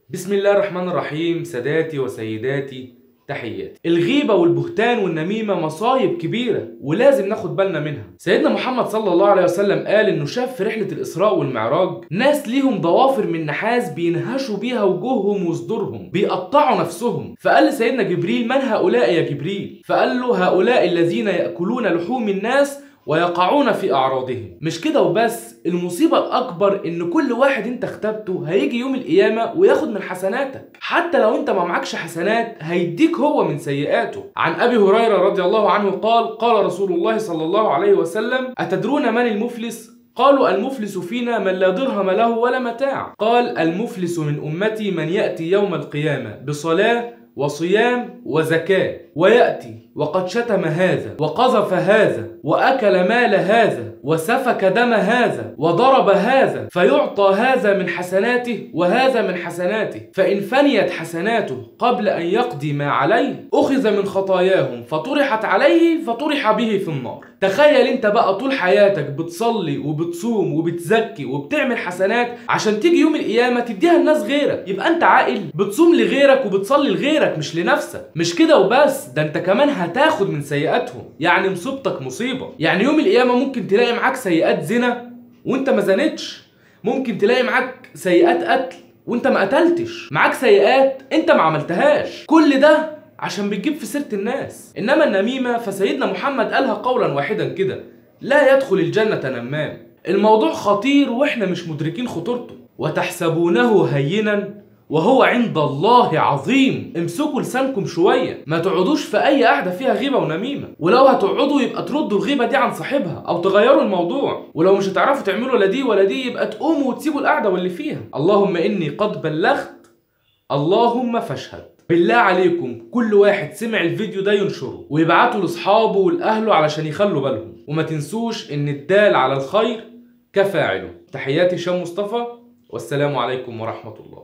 بسم الله الرحمن الرحيم. ساداتي وسيداتي، تحياتي. الغيبة والبهتان والنميمة مصايب كبيرة ولازم ناخد بالنا منها. سيدنا محمد صلى الله عليه وسلم قال انه شاف في رحلة الإسراء والمعراج ناس ليهم ضوافر من نحاس بينهشوا بيها وجوههم وصدورهم، بيقطعوا نفسهم. فقال لسيدنا جبريل: من هؤلاء يا جبريل؟ فقال له: هؤلاء الذين يأكلون لحوم الناس ويقعون في أعراضهم. مش كده وبس، المصيبة الأكبر إن كل واحد أنت اختبته هيجي يوم القيامة وياخد من حسناتك، حتى لو أنت ما معكش حسنات هيديك هو من سيئاته. عن أبي هريرة رضي الله عنه قال: قال رسول الله صلى الله عليه وسلم: أتدرون من المفلس؟ قالوا: المفلس فينا من لا درهم له ولا متاع. قال: المفلس من أمتي من يأتي يوم القيامة بصلاة وصيام وزكاة، ويأتي وقد شتم هذا وقذف هذا وأكل مال هذا وسفك دم هذا وضرب هذا، فيعطى هذا من حسناته وهذا من حسناته، فإن فنيت حسناته قبل أن يقضي ما عليه أخذ من خطاياهم فطرحت عليه فطرح به في النار. تخيل انت بقى طول حياتك بتصلي وبتصوم وبتزكي وبتعمل حسنات عشان تيجي يوم القيامة تديها لناس غيرك. يبقى انت عاقل؟ بتصوم لغيرك وبتصلي لغيرك مش لنفسك. مش كده وبس، ده انت كمان هتاخد من سيئاتهم. يعني مصيبتك مصيبة. يعني يوم القيامة ممكن تلاقي معاك سيئات زنا وانت ما زنتش، ممكن تلاقي معاك سيئات قتل وانت ما قتلتش، معاك سيئات انت ما عملتهاش. كل ده عشان بتجيب في سيرة الناس. إنما النميمة فسيدنا محمد قالها قولا واحدا كده: لا يدخل الجنة نمام. الموضوع خطير وإحنا مش مدركين خطورته. وتحسبونه هينا وهو عند الله عظيم. امسكوا لسانكم شوية، ما تقعدوش في أي قعدة فيها غيبة ونميمة. ولو هتقعدوا يبقى تردوا الغيبة دي عن صاحبها أو تغيروا الموضوع. ولو مش هتعرفوا تعملوا لا دي ولا دي يبقى تقوموا وتسيبوا القعدة واللي فيها. اللهم إني قد بلغت، اللهم فاشهد. بالله عليكم كل واحد سمع الفيديو ده ينشره ويبعته لاصحابه والاهله علشان يخلوا بالهم. وما تنسوش ان الدال على الخير كفاعله. تحياتي هشام مصطفى، والسلام عليكم ورحمة الله.